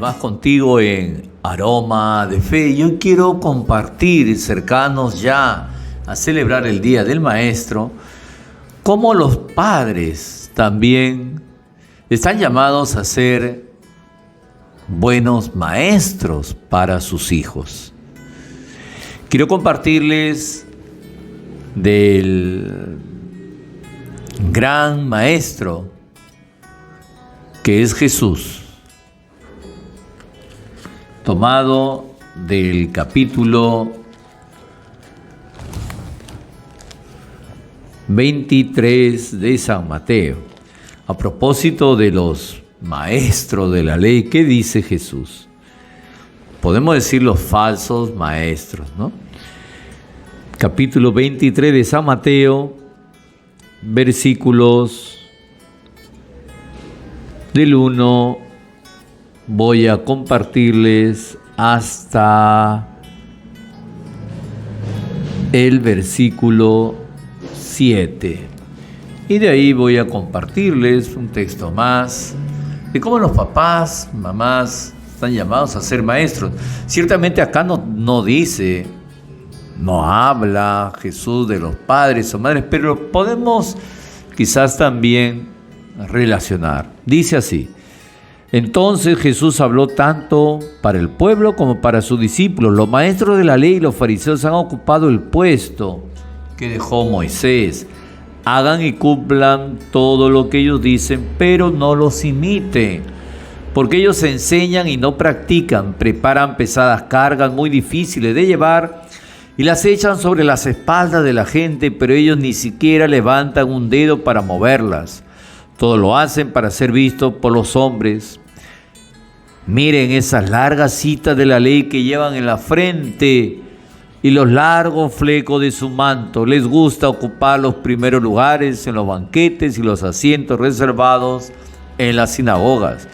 más contigo en Aroma de Fe. Yo quiero compartir, cercanos ya a celebrar el Día del Maestro, cómo los padres también están llamados a ser buenos maestros para sus hijos. Quiero compartirles del gran maestro que es Jesús, tomado del capítulo 23 de San Mateo. A propósito de los maestros de la ley, ¿qué dice Jesús? Podemos decir los falsos maestros, ¿no? Capítulo 23 de San Mateo, versículos del 1, voy a compartirles hasta el versículo 7. Y de ahí voy a compartirles un texto más de cómo los papás, mamás están llamados a ser maestros. Ciertamente acá no dice, no habla Jesús de los padres o madres, pero podemos quizás también relacionar. Dice así: entonces Jesús habló tanto para el pueblo como para sus discípulos. Los maestros de la ley y los fariseos han ocupado el puesto que dejó Moisés. Hagan y cumplan todo lo que ellos dicen, pero no los imiten, porque ellos enseñan y no practican. Preparan pesadas cargas muy difíciles de llevar y las echan sobre las espaldas de la gente, pero ellos ni siquiera levantan un dedo para moverlas. Todo lo hacen para ser vistos por los hombres. Miren esas largas citas de la ley que llevan en la frente y los largos flecos de su manto. Les gusta ocupar los primeros lugares en los banquetes y los asientos reservados en las sinagogas.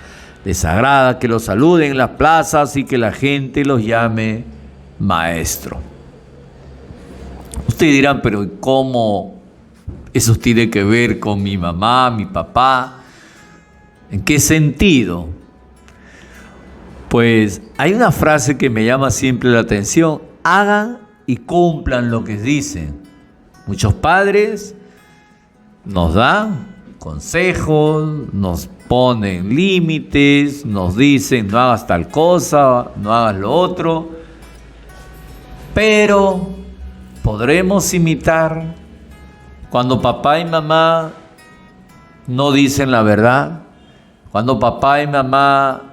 Les agrada que los saluden en las plazas y que la gente los llame maestro. Ustedes dirán, pero ¿cómo eso tiene que ver con mi mamá, mi papá? ¿En qué sentido? Pues hay una frase que me llama siempre la atención: hagan y cumplan lo que dicen. Muchos padres nos dan consejos, nos ponen límites, nos dicen no hagas tal cosa, no hagas lo otro, pero podremos imitar cuando papá y mamá no dicen la verdad, cuando papá y mamá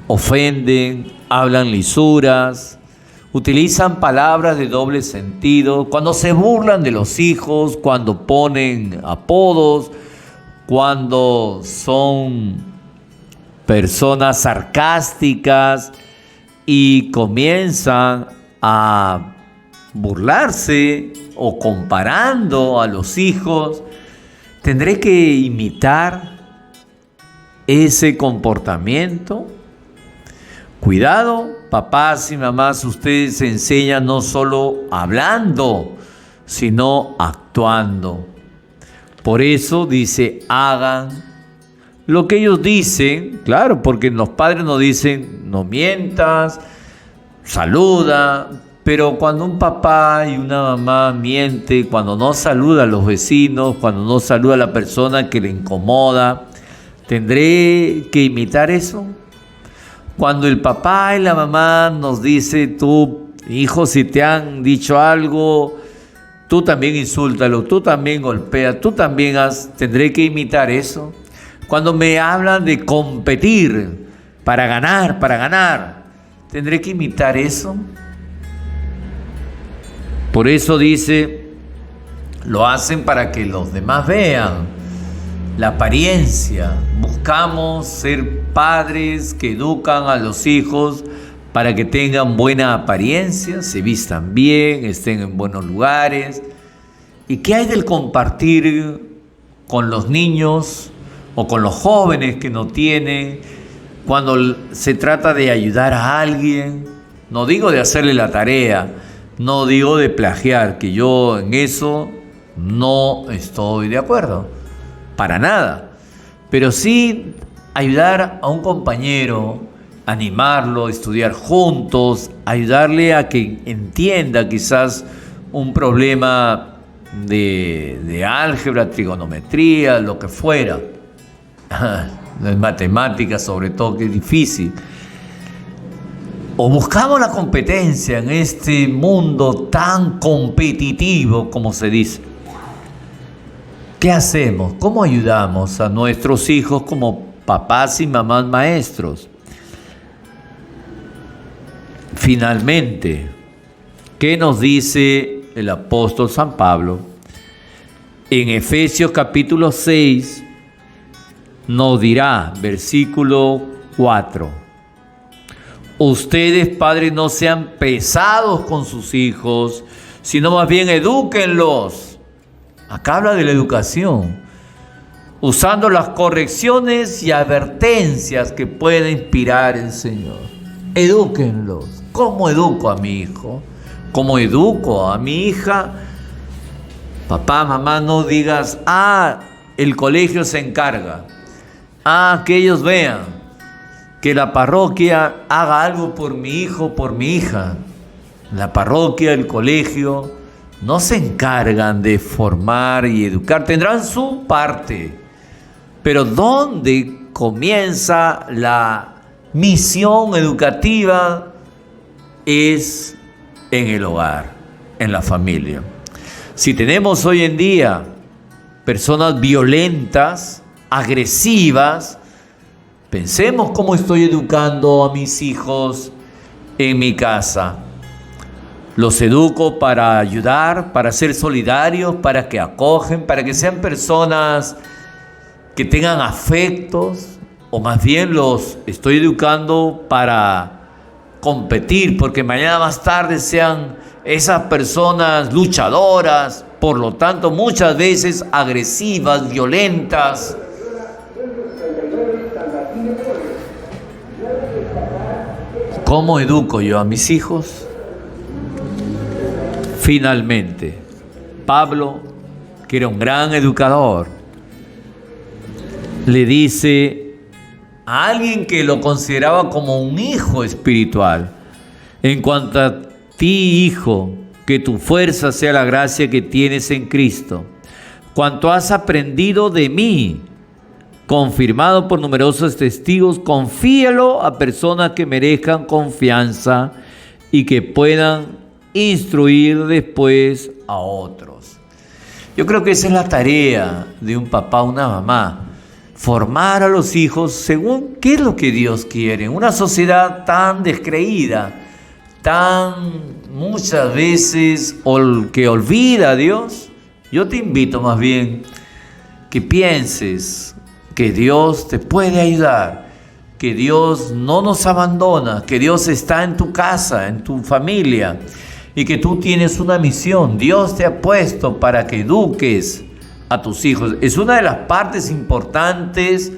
ofenden, hablan lisuras, utilizan palabras de doble sentido, cuando se burlan de los hijos, cuando ponen apodos, cuando son personas sarcásticas y comienzan a burlarse o comparando a los hijos. ¿Tendré que imitar ese comportamiento? Cuidado, papás y mamás, ustedes enseñan no solo hablando, sino actuando. Por eso dice, hagan lo que ellos dicen. Claro, porque los padres nos dicen, no mientas, saluda. Pero cuando un papá y una mamá miente, cuando no saluda a los vecinos, cuando no saluda a la persona que le incomoda, ¿tendré que imitar eso? Cuando el papá y la mamá nos dice, tú, hijo, si te han dicho algo, tú también insúltalo, tú también golpea, tú también ¿tendré que imitar eso? Cuando me hablan de competir para ganar, ¿tendré que imitar eso? Por eso dice, lo hacen para que los demás vean la apariencia. Buscamos ser padres que educan a los hijos para que tengan buena apariencia, se vistan bien, estén en buenos lugares. ¿Y qué hay del compartir con los niños o con los jóvenes que no tienen? Cuando se trata de ayudar a alguien, no digo de hacerle la tarea, no digo de plagiar, que yo en eso no estoy de acuerdo, para nada. Pero sí ayudar a un compañero, animarlo, estudiar juntos, ayudarle a que entienda quizás un problema de álgebra, trigonometría, lo que fuera. Las matemáticas sobre todo, que es difícil. O buscamos la competencia en este mundo tan competitivo, como se dice. ¿Qué hacemos? ¿Cómo ayudamos a nuestros hijos como papás y mamás maestros? Finalmente, ¿qué nos dice el apóstol San Pablo? En Efesios capítulo 6 nos dirá, versículo 4, ustedes, padres, no sean pesados con sus hijos, sino más bien edúquenlos. Acá habla de la educación, usando las correcciones y advertencias que puede inspirar el Señor. Edúquenlos. ¿Cómo educo a mi hijo? ¿Cómo educo a mi hija? Papá, mamá, no digas, el colegio se encarga. Que ellos vean. Que la parroquia haga algo por mi hijo, por mi hija. La parroquia, el colegio, no se encargan de formar y educar. Tendrán su parte. Pero ¿dónde comienza la misión educativa? Es en el hogar, en la familia. Si tenemos hoy en día personas violentas, agresivas, pensemos cómo estoy educando a mis hijos en mi casa. Los educo para ayudar, para ser solidarios, para que acogen, para que sean personas que tengan afectos, o más bien los estoy educando para competir, porque mañana más tarde sean esas personas luchadoras, por lo tanto muchas veces agresivas, violentas. ¿Cómo educo yo a mis hijos? Finalmente, Pablo, que era un gran educador, le dice a alguien que lo consideraba como un hijo espiritual: en cuanto a ti, hijo, que tu fuerza sea la gracia que tienes en Cristo. Cuanto has aprendido de mí, confirmado por numerosos testigos, confíalo a personas que merezcan confianza y que puedan instruir después a otros. Yo creo que esa es la tarea de un papá, una mamá: formar a los hijos según qué es lo que Dios quiere. Una sociedad tan descreída, tan muchas veces que olvida a Dios. Yo te invito más bien que pienses que Dios te puede ayudar, que Dios no nos abandona, que Dios está en tu casa, en tu familia, y que tú tienes una misión. Dios te ha puesto para que eduques a tus hijos. Es una de las partes importantes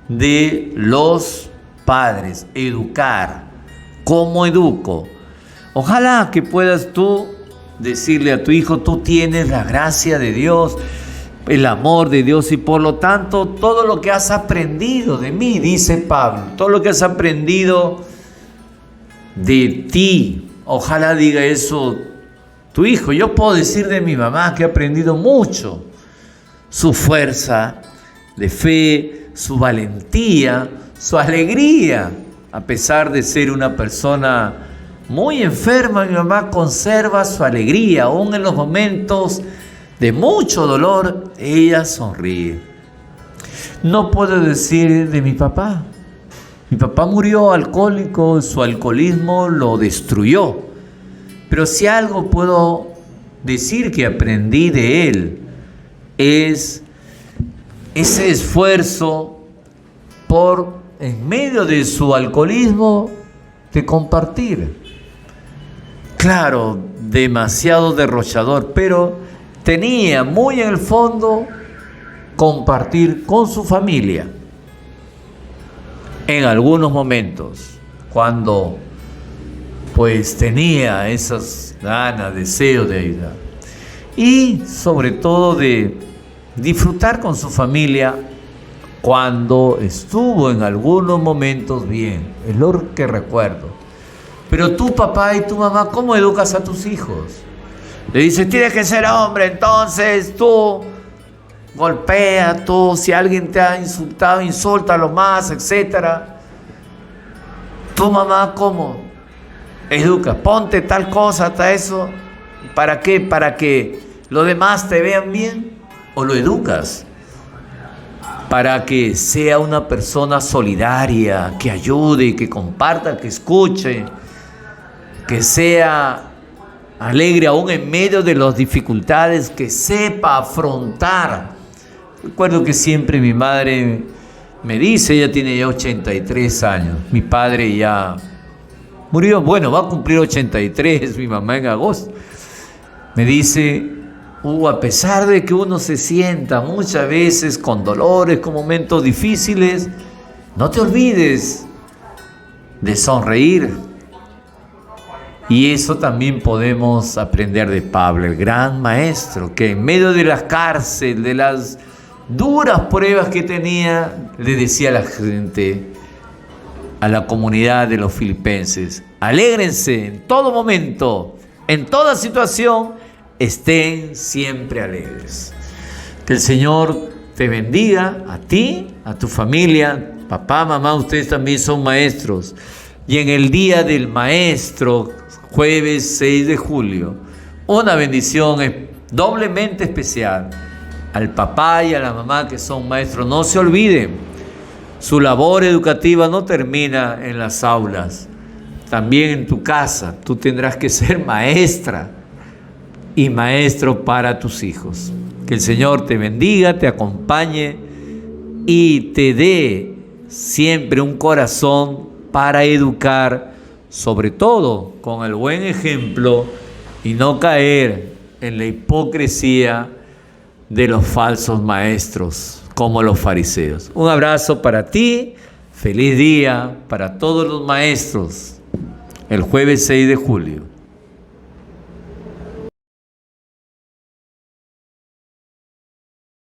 de los padres, educar. ¿Cómo educo? Ojalá que puedas tú decirle a tu hijo: tú tienes la gracia de Dios, el amor de Dios, y por lo tanto todo lo que has aprendido de mí, dice Pablo, todo lo que has aprendido de ti, ojalá diga eso tu hijo. Yo puedo decir de mi mamá que he aprendido mucho: su fuerza de fe, su valentía, su alegría. A pesar de ser una persona muy enferma, mi mamá conserva su alegría. Aún en los momentos de mucho dolor, ella sonríe. No puedo decir de mi papá. Mi papá murió alcohólico, su alcoholismo lo destruyó. Pero si algo puedo decir que aprendí de él, es ese esfuerzo por, en medio de su alcoholismo, de compartir. Claro, demasiado derrochador, pero tenía muy en el fondo compartir con su familia. En algunos momentos, cuando pues tenía esas ganas, deseos de ayudar. Y sobre todo de disfrutar con su familia cuando estuvo en algunos momentos bien, es lo que recuerdo. Pero tú, papá y tu mamá, ¿cómo educas a tus hijos? Le dices, tienes que ser hombre, entonces tú golpea, tú, si alguien te ha insultado, insúltalo más, etc. Tu mamá, ¿cómo educa? Ponte tal cosa, hasta eso. ¿Para qué? ¿Para que los demás te vean bien? ¿O lo educas para que sea una persona solidaria, que ayude, que comparta, que escuche, que sea alegre aún en medio de las dificultades, que sepa afrontar? Recuerdo que siempre mi madre me dice, ella tiene ya 83 años, mi padre ya murió, bueno, va a cumplir 83, mi mamá en agosto. Me dice, a pesar de que uno se sienta muchas veces con dolores, con momentos difíciles, no te olvides de sonreír. Y eso también podemos aprender de Pablo, el gran maestro, que en medio de la cárcel, de las duras pruebas que tenía, le decía a la gente, a la comunidad de los filipenses, alégrense en todo momento, en toda situación, estén siempre alegres. Que el Señor te bendiga a ti, a tu familia, papá, mamá, ustedes también son maestros. Y en el Día del Maestro, jueves 6 de julio, una bendición doblemente especial al papá y a la mamá que son maestros. No se olviden, su labor educativa no termina en las aulas, también en tu casa. Tú tendrás que ser maestra y maestro para tus hijos. Que el Señor te bendiga, te acompañe y te dé siempre un corazón para educar, sobre todo con el buen ejemplo, y no caer en la hipocresía de los falsos maestros como los fariseos. Un abrazo para ti, feliz día para todos los maestros, el jueves 6 de julio.